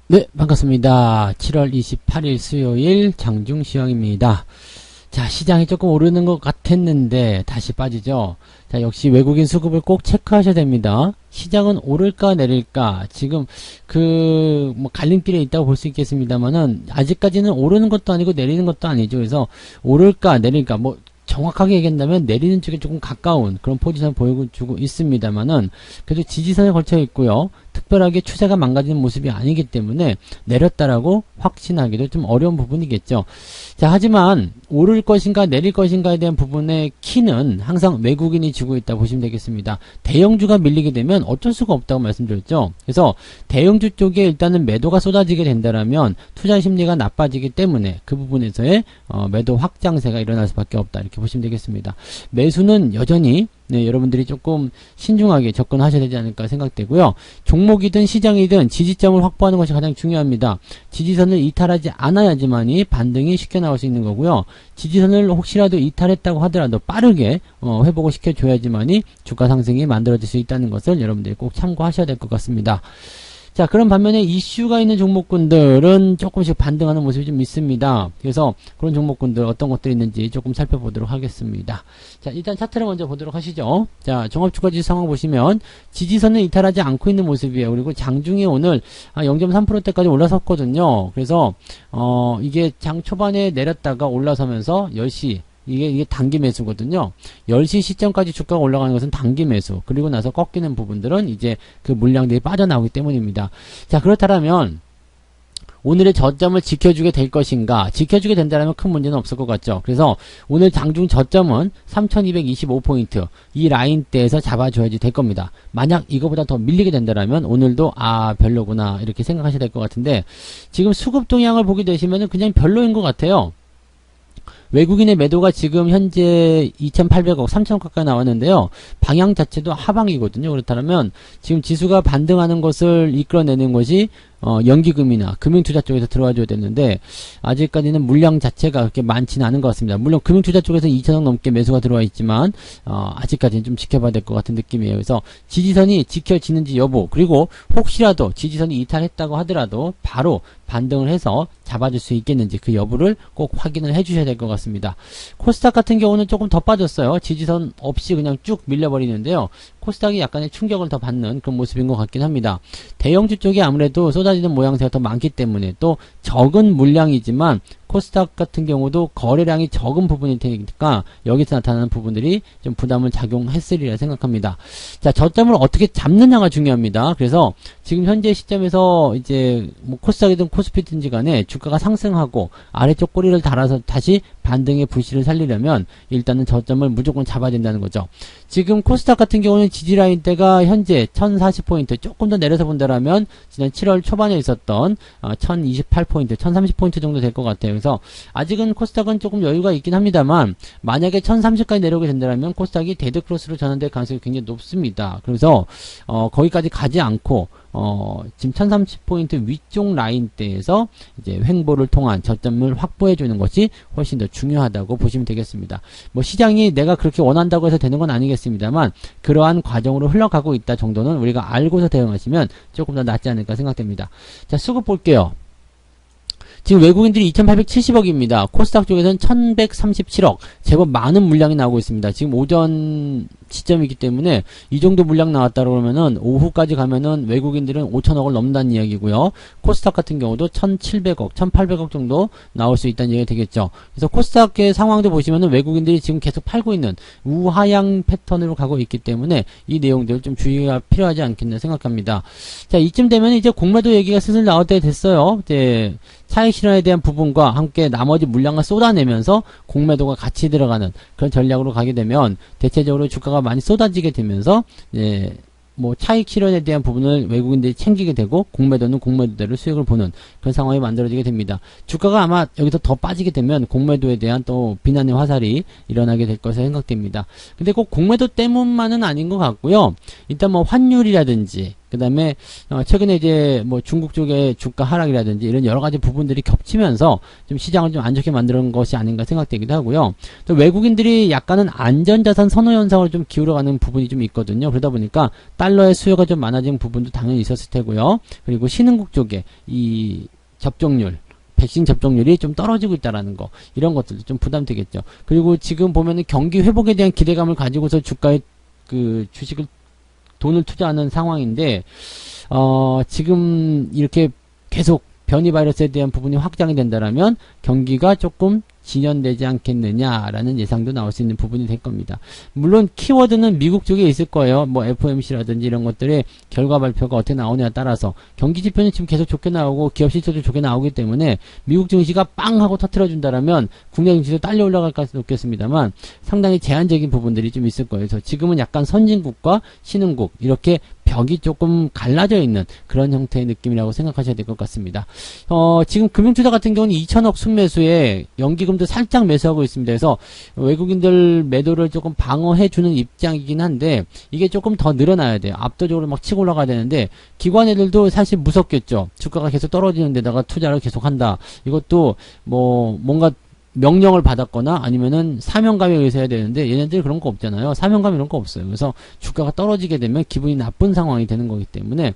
네, 반갑습니다. 7월 28일 수요일 장중시황입니다. 자, 시장이 조금 오르는 것 같았는데 다시 빠지죠. 자, 역시 외국인 수급을 꼭 체크하셔야 됩니다. 시장은 오를까 내릴까 지금 뭐 갈림길에 있다고 볼 수 있겠습니다만은 아직까지는 오르는 것도 아니고 내리는 것도 아니죠. 그래서 오를까 내릴까 뭐 정확하게 얘기한다면 내리는 쪽에 조금 가까운 그런 포지션 보여주고 있습니다만은 그래도 지지선에 걸쳐 있고요. 특별하게 추세가 망가지는 모습이 아니기 때문에 내렸다라고 확신하기도 좀 어려운 부분이겠죠. 자, 하지만 오를 것인가 내릴 것인가에 대한 부분의 키는 항상 외국인이 쥐고 있다 보시면 되겠습니다. 대형주가 밀리게 되면 어쩔 수가 없다고 말씀드렸죠. 그래서 대형주 쪽에 일단은 매도가 쏟아지게 된다라면 투자 심리가 나빠지기 때문에 그 부분에서의 매도 확장세가 일어날 수밖에 없다 이렇게 보시면 되겠습니다. 매수는 여전히 여러분들이 조금 신중하게 접근하셔야 되지 않을까 생각되고요. 종목이든 시장이든 지지점을 확보하는 것이 가장 중요합니다. 지지선을 이탈하지 않아야지만이 반등이 쉽게 나올 수 있는 거고요. 지지선을 혹시라도 이탈했다고 하더라도 빠르게 회복을 시켜줘야지만이 주가 상승이 만들어질 수 있다는 것을 여러분들이 꼭 참고하셔야 될 것 같습니다. 자, 그런 반면에 이슈가 있는 종목군들은 조금씩 반등하는 모습이 좀 있습니다. 그래서 그런 종목군들 어떤 것들이 있는지 조금 살펴보도록 하겠습니다. 자, 일단 차트를 먼저 보도록 하시죠. 자, 종합주가지수 상황 보시면 지지선을 이탈하지 않고 있는 모습이에요. 그리고 장중에 오늘 0.3%대까지 올라섰거든요. 그래서 이게 장 초반에 내렸다가 올라서면서 10시 이게 단기 매수거든요. 10시 시점까지 주가가 올라가는 것은 단기 매수. 그리고 나서 꺾이는 부분들은 이제 그 물량들이 빠져나오기 때문입니다. 자, 그렇다면 오늘의 저점을 지켜주게 될 것인가? 지켜주게 된다면 큰 문제는 없을 것 같죠. 그래서 오늘 장중 저점은 3225포인트 이 라인대에서 잡아줘야지 될 겁니다. 만약 이거보다 더 밀리게 된다면 오늘도 별로구나 이렇게 생각하셔야 될 것 같은데 지금 수급 동향을 보게 되시면 그냥 별로인 것 같아요. 외국인의 매도가 지금 현재 2,800억, 3,000억 가까이 나왔는데요. 방향 자체도 하방이거든요. 그렇다면 지금 지수가 반등하는 것을 이끌어내는 것이 연기금이나 금융투자 쪽에서 들어와줘야 되는데 아직까지는 물량 자체가 그렇게 많지는 않은 것 같습니다. 물론 금융투자 쪽에서 2천억 넘게 매수가 들어와 있지만 아직까지는 좀 지켜봐야 될 것 같은 느낌이에요. 그래서 지지선이 지켜지는지 여부 그리고 혹시라도 지지선이 이탈했다고 하더라도 바로 반등을 해서 잡아줄 수 있겠는지 그 여부를 꼭 확인을 해주셔야 될 것 같습니다. 코스닥 같은 경우는 조금 더 빠졌어요. 지지선 없이 그냥 쭉 밀려버리는데요. 코스닥이 약간의 충격을 더 받는 그런 모습인 것 같긴 합니다. 대형주 쪽이 아무래도 쏟아지는 모양새가 더 많기 때문에 또 적은 물량이지만 코스닥 같은 경우도 거래량이 적은 부분일 테니까 여기서 나타나는 부분들이 좀 부담을 작용했으리라 생각합니다. 자, 저점을 어떻게 잡느냐가 중요합니다. 그래서 지금 현재 시점에서 이제 뭐 코스닥이든 코스피든지 간에 주가가 상승하고 아래쪽 꼬리를 달아서 다시 반등의 불씨를 살리려면 일단은 저점을 무조건 잡아야 된다는 거죠. 지금 코스닥 같은 경우는 지지라인대가 현재 1040포인트 조금 더 내려서 본다라면 지난 7월 초반에 있었던 1028포인트, 1030포인트 정도 될 것 같아요. 그래서 아직은 코스닥은 조금 여유가 있긴 합니다만 만약에 1030까지 내려오게 된다면 코스닥이 데드크로스로 전환될 가능성이 굉장히 높습니다. 그래서 거기까지 가지 않고 지금 1030포인트 위쪽 라인대에서 이제 횡보를 통한 저점을 확보해 주는 것이 훨씬 더 중요하다고 보시면 되겠습니다. 뭐 시장이 내가 그렇게 원한다고 해서 되는 건 아니겠습니다만 그러한 과정으로 흘러가고 있다 정도는 우리가 알고서 대응하시면 조금 더 낫지 않을까 생각됩니다. 자, 수급 볼게요. 지금 외국인들이 2870억입니다. 코스닥 쪽에서는 1137억. 제법 많은 물량이 나오고 있습니다. 지금 오전 시점이기 때문에 이 정도 물량 나왔다 그러면은 오후까지 가면은 외국인들은 5천억을 넘는다는 이야기고요. 코스닥 같은 경우도 1700억, 1800억 정도 나올 수 있다는 얘기가 되겠죠. 그래서 코스닥의 상황도 보시면은 외국인들이 지금 계속 팔고 있는 우하향 패턴으로 가고 있기 때문에 이 내용들 좀 주의가 필요하지 않겠나 생각합니다. 자, 이쯤 되면 이제 공매도 얘기가 슬슬 나올 때 됐어요. 이제 차익 실현에 대한 부분과 함께 나머지 물량을 쏟아내면서 공매도가 같이 들어가는 그런 전략으로 가게 되면 대체적으로 주가가 많이 쏟아지게 되면서 뭐 차익 실현에 대한 부분을 외국인들이 챙기게 되고 공매도는 공매도대로 수익을 보는 그런 상황이 만들어지게 됩니다. 주가가 아마 여기서 더 빠지게 되면 공매도에 대한 또 비난의 화살이 일어나게 될 것으로 생각됩니다. 근데 꼭 공매도 때문만은 아닌 것 같고요. 일단 뭐 환율이라든지 그 다음에 최근에 이제 뭐 중국 쪽의 주가 하락이라든지 이런 여러 가지 부분들이 겹치면서 좀 시장을 좀 안 좋게 만드는 것이 아닌가 생각되기도 하고요. 또 외국인들이 약간은 안전자산 선호 현상을 좀 기울어가는 부분이 좀 있거든요. 그러다 보니까 달러의 수요가 좀 많아진 부분도 당연히 있었을 테고요. 그리고 신흥국 쪽에 이 접종률, 백신 접종률이 좀 떨어지고 있다라는 거, 이런 것들도 좀 부담되겠죠. 그리고 지금 보면은 경기 회복에 대한 기대감을 가지고서 주가에 그 주식을 돈을 투자하는 상황인데, 지금 이렇게 계속 변이 바이러스에 대한 부분이 확장이 된다라면 경기가 조금 진연되지 않겠느냐라는 예상도 나올 수 있는 부분이 될 겁니다. 물론 키워드는 미국 쪽에 있을 거예요. 뭐 FOMC라든지 이런 것들의 결과 발표가 어떻게 나오냐에 따라서 경기 지표는 지금 계속 좋게 나오고 기업 실적도 좋게 나오기 때문에 미국 증시가 빵 하고 터트려 준다라면 국내 증시도 딸려 올라갈 가능성이 높겠습니다만 상당히 제한적인 부분들이 좀 있을 거예요. 그래서 지금은 약간 선진국과 신흥국 이렇게 벽이 조금 갈라져 있는 그런 형태의 느낌이라고 생각하셔야 될 것 같습니다. 지금 금융투자 같은 경우는 2천억 순매수에 연기금도 살짝 매수하고 있습니다. 그래서 외국인들 매도를 조금 방어해주는 입장이긴 한데 이게 조금 더 늘어나야 돼요. 압도적으로 막 치고 올라가야 되는데 기관 애들도 사실 무섭겠죠. 주가가 계속 떨어지는 데다가 투자를 계속 한다. 이것도 뭐 뭔가 명령을 받았거나 아니면은 사명감에 의해서 해야 되는데 얘네들 그런 거 없잖아요. 사명감 이런 거 없어요. 그래서 주가가 떨어지게 되면 기분이 나쁜 상황이 되는 거기 때문에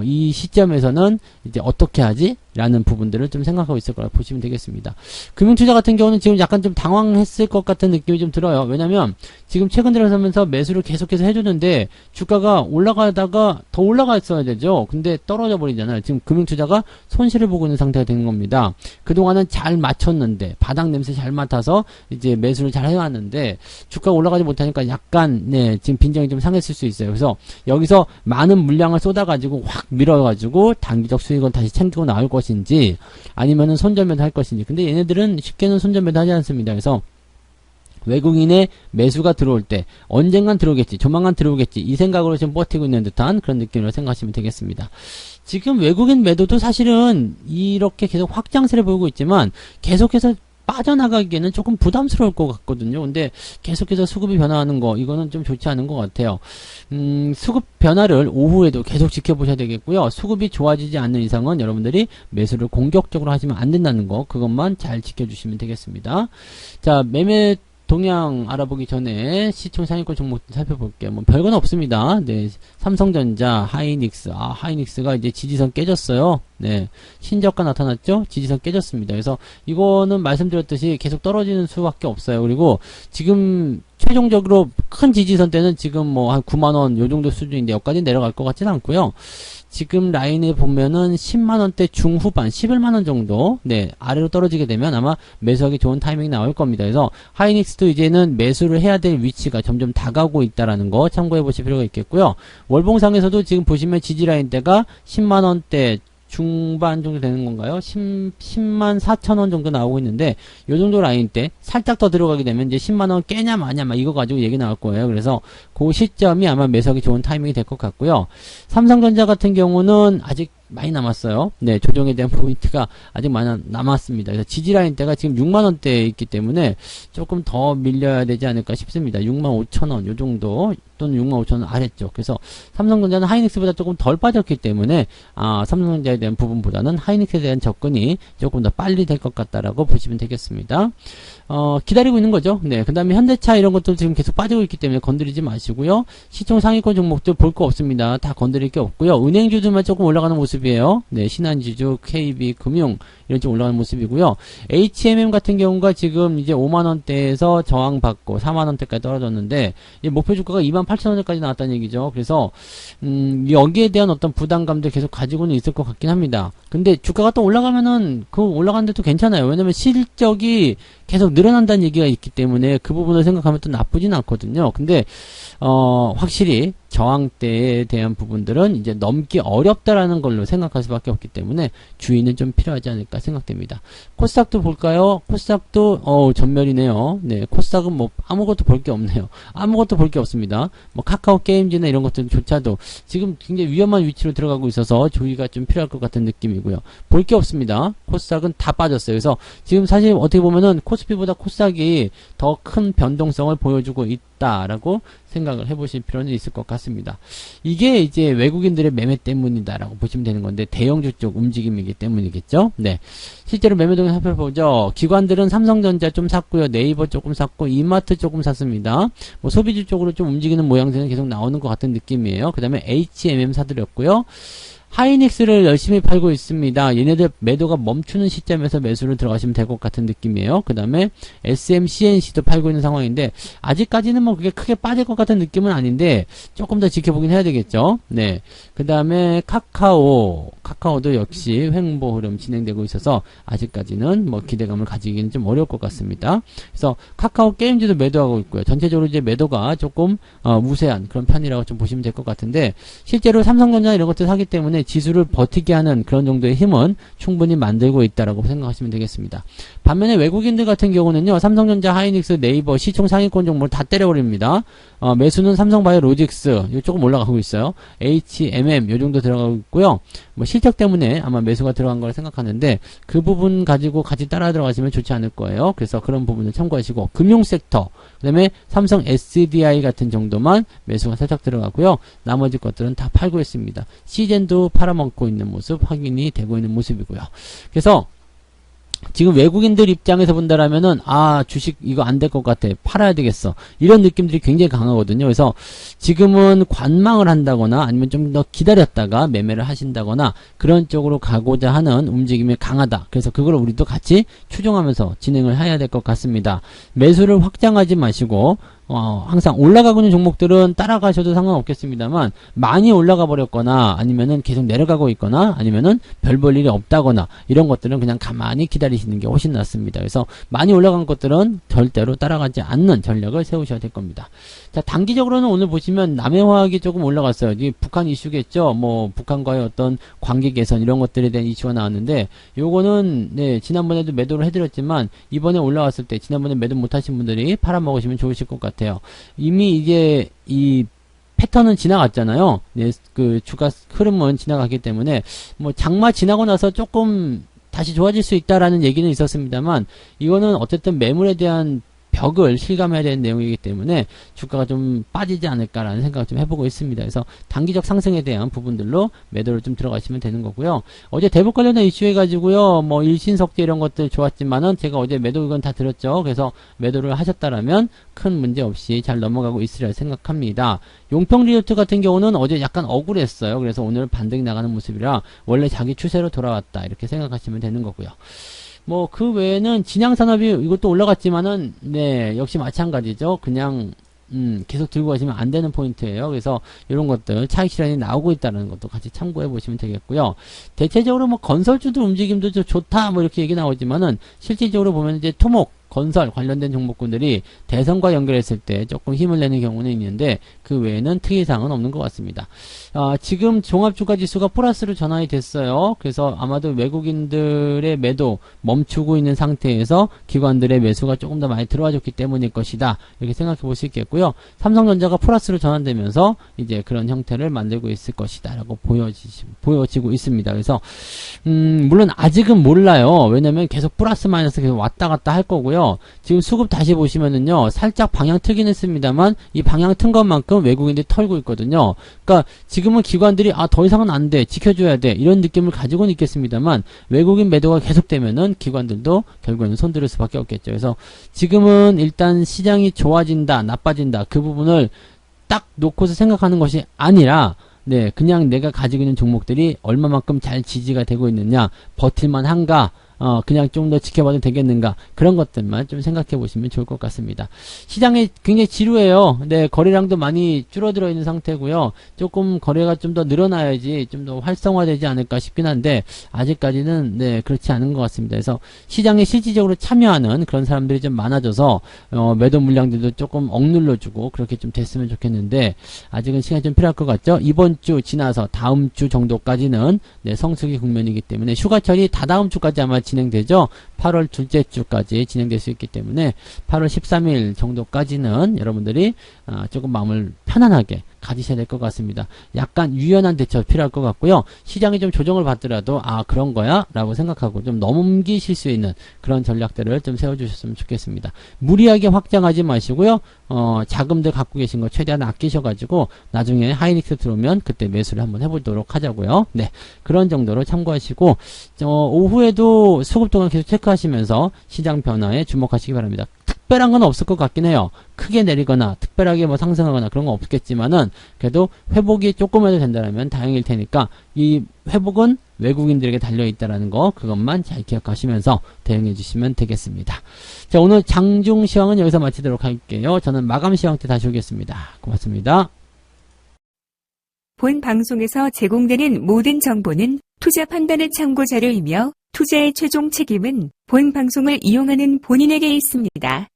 이 시점에서는 이제 어떻게 하지? 라는 부분들을 좀 생각하고 있을 거라 보시면 되겠습니다. 금융투자 같은 경우는 지금 약간 좀 당황했을 것 같은 느낌이 좀 들어요. 왜냐면 지금 최근 들어서면서 매수를 계속해서 해주는데 주가가 올라가다가 더 올라갔어야 되죠. 근데 떨어져 버리잖아요. 지금 금융투자가 손실을 보고 있는 상태가 되는 겁니다. 그동안은 잘 맞췄는데 바닥 냄새 잘 맡아서 이제 매수를 잘 해왔는데 주가가 올라가지 못하니까 약간 지금 빈정이 좀 상했을 수 있어요. 그래서 여기서 많은 물량을 쏟아가지고 확 밀어가지고 단기적 수익을 다시 챙기고 나올 것인지 아니면은 손절매도 할 것인지. 근데 얘네들은 쉽게는 손절매도 하지 않습니다. 그래서 외국인의 매수가 들어올 때 언젠간 들어오겠지, 조만간 들어오겠지 이 생각으로 지금 버티고 있는 듯한 그런 느낌으로 생각하시면 되겠습니다. 지금 외국인 매도도 사실은 이렇게 계속 확장세를 보이고 있지만 계속해서 빠져나가기에는 조금 부담스러울 것 같거든요. 근데 계속해서 수급이 변화하는 거 이거는 좀 좋지 않은 것 같아요. 수급 변화를 오후에도 계속 지켜보셔야 되겠고요. 수급이 좋아지지 않는 이상은 여러분들이 매수를 공격적으로 하시면 안 된다는 거 그것만 잘 지켜주시면 되겠습니다. 자, 매매 동향 알아보기 전에 시총 상위권 종목 살펴볼게요. 뭐 별건 없습니다. 네, 삼성전자, 하이닉스. 하이닉스가 이제 지지선 깨졌어요. 네, 신저가 나타났죠? 지지선 깨졌습니다. 그래서 이거는 말씀드렸듯이 계속 떨어지는 수밖에 없어요. 그리고 지금 최종적으로 큰 지지선 때는 지금 뭐 한 9만원 요 정도 수준인데 여기까지 내려갈 것 같지는 않고요. 지금 라인에 보면은 10만원대 중후반 11만원 정도 아래로 떨어지게 되면 아마 매수하기 좋은 타이밍이 나올 겁니다. 그래서 하이닉스도 이제는 매수를 해야 될 위치가 점점 다가오고 있다라는 거 참고해 보실 필요가 있겠고요. 월봉상에서도 지금 보시면 지지 라인대가 10만원대 중반 정도 되는 건가요? 10만 4천원 정도 나오고 있는데 요 정도 라인 때 살짝 더 들어가게 되면 이제 10만원 깨냐 마냐 막 이거 가지고 얘기 나올 거예요. 그래서 그 시점이 아마 매수하기 좋은 타이밍이 될 것 같고요. 삼성전자 같은 경우는 아직 많이 남았어요. 네, 조정에 대한 포인트가 아직 많이 남았습니다. 그래서 지지라인대가 지금 6만원대에 있기 때문에 조금 더 밀려야 되지 않을까 싶습니다. 6만 5천원 요 정도 또는 6만 5천원 아래쪽. 그래서 삼성전자는 하이닉스보다 조금 덜 빠졌기 때문에 삼성전자에 대한 부분보다는 하이닉스에 대한 접근이 조금 더 빨리 될 것 같다라고 보시면 되겠습니다. 기다리고 있는 거죠. 네, 그 다음에 현대차 이런 것도 지금 계속 빠지고 있기 때문에 건드리지 마시고요. 시총 상위권 종목들 볼 거 없습니다. 다 건드릴 게 없고요. 은행주들만 조금 올라가는 모습이에요. 네, 신한지주, KB금융 이런 좀 올라가는 모습이고요. HMM 같은 경우가 지금 이제 5만원대에서 저항받고 4만원대까지 떨어졌는데 목표 주가가 28,000원대까지 나왔다는 얘기죠. 그래서 여기에 대한 어떤 부담감도 계속 가지고는 있을 것 같긴 합니다. 근데 주가가 또 올라가면은 그 올라가는데도 괜찮아요. 왜냐면 실적이 계속 늘어난다는 얘기가 있기 때문에 그 부분을 생각하면 또 나쁘진 않거든요. 근데 확실히 저항대에 대한 부분들은 이제 넘기 어렵다라는 걸로 생각할 수밖에 없기 때문에 주의는 좀 필요하지 않을까 생각됩니다. 코스닥도 볼까요? 코스닥도 전멸이네요. 네, 코스닥은 뭐 아무것도 볼 게 없네요. 아무것도 볼 게 없습니다. 뭐 카카오 게임즈나 이런 것들조차도 지금 굉장히 위험한 위치로 들어가고 있어서 주의가 좀 필요할 것 같은 느낌이고요. 볼 게 없습니다. 코스닥은 다 빠졌어요. 그래서 지금 사실 어떻게 보면은 코스피보다 코스닥이 더 큰 변동성을 보여주고 있다라고 생각을 해보실 필요는 있을 것 같습니다. 같습니다. 이게 이제 외국인들의 매매 때문이다라고 보시면 되는 건데 대형주 쪽 움직임이기 때문이겠죠. 네, 실제로 매매 동향 살펴보죠. 기관들은 삼성전자 좀 샀고요, 네이버 조금 샀고 이마트 조금 샀습니다. 뭐 소비주 쪽으로 좀 움직이는 모양새는 계속 나오는 것 같은 느낌이에요. 그 다음에 HMM 사드렸고요. 하이닉스를 열심히 팔고 있습니다. 얘네들 매도가 멈추는 시점에서 매수를 들어가시면 될 것 같은 느낌이에요. 그 다음에 SMCNC도 팔고 있는 상황인데 아직까지는 뭐 그게 크게 빠질 것 같은 느낌은 아닌데 조금 더 지켜보긴 해야 되겠죠. 네. 그 다음에 카카오도 역시 횡보 흐름 진행되고 있어서 아직까지는 뭐 기대감을 가지기는 좀 어려울 것 같습니다. 그래서 카카오 게임즈도 매도하고 있고요. 전체적으로 이제 매도가 조금 우세한 그런 편이라고 좀 보시면 될 것 같은데 실제로 삼성전자 이런 것들 사기 때문에 지수를 버티게 하는 그런 정도의 힘은 충분히 만들고 있다라고 생각하시면 되겠습니다. 반면에 외국인들 같은 경우는요, 삼성전자, 하이닉스, 네이버 시총 상위권 종목을 다 때려버립니다. 매수는 삼성바이오로직스 이거 조금 올라가고 있어요. HMM 요 정도 들어가고 있고요. 뭐 실적 때문에 아마 매수가 들어간 걸 생각하는데 그 부분 가지고 같이 따라 들어가시면 좋지 않을 거예요. 그래서 그런 부분을 참고하시고 금융 섹터, 그다음에 삼성 SDI 같은 정도만 매수가 살짝 들어가고요. 나머지 것들은 다 팔고 있습니다. 시젠도 팔아먹고 있는 모습 확인이 되고 있는 모습이고요. 그래서 지금 외국인들 입장에서 본다라면은 주식 이거 안 될 것 같아, 팔아야 되겠어, 이런 느낌들이 굉장히 강하거든요. 그래서 지금은 관망을 한다거나 아니면 좀 더 기다렸다가 매매를 하신다거나 그런 쪽으로 가고자 하는 움직임이 강하다. 그래서 그걸 우리도 같이 추종하면서 진행을 해야 될 것 같습니다. 매수를 확장하지 마시고 항상 올라가고 있는 종목들은 따라가셔도 상관없겠습니다만 많이 올라가 버렸거나 아니면은 계속 내려가고 있거나 아니면은 별 볼 일이 없다거나 이런 것들은 그냥 가만히 기다리시는 게 훨씬 낫습니다. 그래서 많이 올라간 것들은 절대로 따라가지 않는 전략을 세우셔야 될 겁니다. 자, 단기적으로는 오늘 보시면 남해화학이 조금 올라갔어요. 이게 북한 이슈겠죠. 뭐 북한과의 어떤 관계 개선 이런 것들에 대한 이슈가 나왔는데 요거는 네, 지난번에도 매도를 해드렸지만 이번에 올라왔을 때 지난번에 매도 못하신 분들이 팔아먹으시면 좋으실 것 같아요. 이미 이게 이 패턴은 지나갔잖아요. 네, 그 주가 흐름은 지나갔기 때문에 뭐 장마 지나고 나서 조금 다시 좋아질 수 있다라는 얘기는 있었습니다만 이거는 어쨌든 매물에 대한 벽을 실감해야 되는 내용이기 때문에 주가가 좀 빠지지 않을까라는 생각을 좀 해보고 있습니다. 그래서 단기적 상승에 대한 부분들로 매도를 좀 들어가시면 되는 거고요. 어제 대북 관련된 이슈 해가지고요, 뭐 일신석재 이런 것들 좋았지만은 제가 어제 매도 이건 다 들었죠. 그래서 매도를 하셨다라면 큰 문제 없이 잘 넘어가고 있으리라 생각합니다. 용평리조트 같은 경우는 어제 약간 억울했어요. 그래서 오늘 반등이 나가는 모습이라 원래 자기 추세로 돌아왔다 이렇게 생각하시면 되는 거고요. 뭐 그 외에는 진양산업이 이것도 올라갔지만은 네, 역시 마찬가지죠. 그냥 계속 들고 가시면 안 되는 포인트예요. 그래서 이런 것들 차익 실현이 나오고 있다는 것도 같이 참고해 보시면 되겠고요. 대체적으로 뭐 건설주도 움직임도 좀 좋다 뭐 이렇게 얘기 나오지만은 실질적으로 보면 이제 토목 건설 관련된 종목군들이 대선과 연결했을 때 조금 힘을 내는 경우는 있는데 그 외에는 특이사항은 없는 것 같습니다. 지금 종합주가지수가 플러스로 전환이 됐어요. 그래서 아마도 외국인들의 매도 멈추고 있는 상태에서 기관들의 매수가 조금 더 많이 들어와줬기 때문일 것이다. 이렇게 생각해 볼 수 있겠고요. 삼성전자가 플러스로 전환되면서 이제 그런 형태를 만들고 있을 것이다 라고 보여지고 있습니다. 그래서 물론 아직은 몰라요. 왜냐면 계속 플러스 마이너스 계속 왔다 갔다 할 거고요. 지금 수급 다시 보시면은요, 살짝 방향 트긴 했습니다만 이 방향 튼 것만큼 외국인들이 털고 있거든요. 그러니까 지금은 기관들이 더 이상은 안 돼, 지켜줘야 돼 이런 느낌을 가지고는 있겠습니다만 외국인 매도가 계속되면은 기관들도 결국에는 손들을 수밖에 없겠죠. 그래서 지금은 일단 시장이 좋아진다 나빠진다 그 부분을 딱 놓고서 생각하는 것이 아니라 네, 그냥 내가 가지고 있는 종목들이 얼마만큼 잘 지지가 되고 있느냐, 버틸만 한가, 그냥 좀 더 지켜봐도 되겠는가, 그런 것들만 좀 생각해 보시면 좋을 것 같습니다. 시장이 굉장히 지루해요. 네, 거래량도 많이 줄어들어 있는 상태고요. 조금 거래가 좀 더 늘어나야지 좀 더 활성화되지 않을까 싶긴 한데 아직까지는 네, 그렇지 않은 것 같습니다. 그래서 시장에 실질적으로 참여하는 그런 사람들이 좀 많아져서 매도 물량들도 조금 억눌러주고 그렇게 좀 됐으면 좋겠는데 아직은 시간이 좀 필요할 것 같죠. 이번 주 지나서 다음 주 정도까지는 네, 성수기 국면이기 때문에 휴가철이 다다음 주까지 아마 진행되죠. 8월 둘째 주까지 진행될 수 있기 때문에 8월 13일 정도까지는 여러분들이 조금 마음을 편안하게 가지셔야 될 것 같습니다. 약간 유연한 대처 필요할 것 같고요. 시장이 좀 조정을 받더라도 아 그런 거야? 라고 생각하고 좀 넘기실 수 있는 그런 전략들을 좀 세워주셨으면 좋겠습니다. 무리하게 확장하지 마시고요. 자금들 갖고 계신 거 최대한 아끼셔가지고 나중에 하이닉스 들어오면 그때 매수를 한번 해보도록 하자고요. 네, 그런 정도로 참고하시고 오후에도 수급 동안 계속 체크하시면서 시장 변화에 주목하시기 바랍니다. 특별한 건 없을 것 같긴 해요. 크게 내리거나 특별하게 뭐 상승하거나 그런 건 없겠지만은 그래도 회복이 조금이라도 된다면 다행일 테니까 이 회복은 외국인들에게 달려있다라는 거 그것만 잘 기억하시면서 대응해 주시면 되겠습니다. 자, 오늘 장중 시황은 여기서 마치도록 할게요. 저는 마감 시황 때 다시 오겠습니다. 고맙습니다. 본 방송에서 제공되는 모든 정보는 투자 판단의 참고 자료이며 투자의 최종 책임은 본 방송을 이용하는 본인에게 있습니다.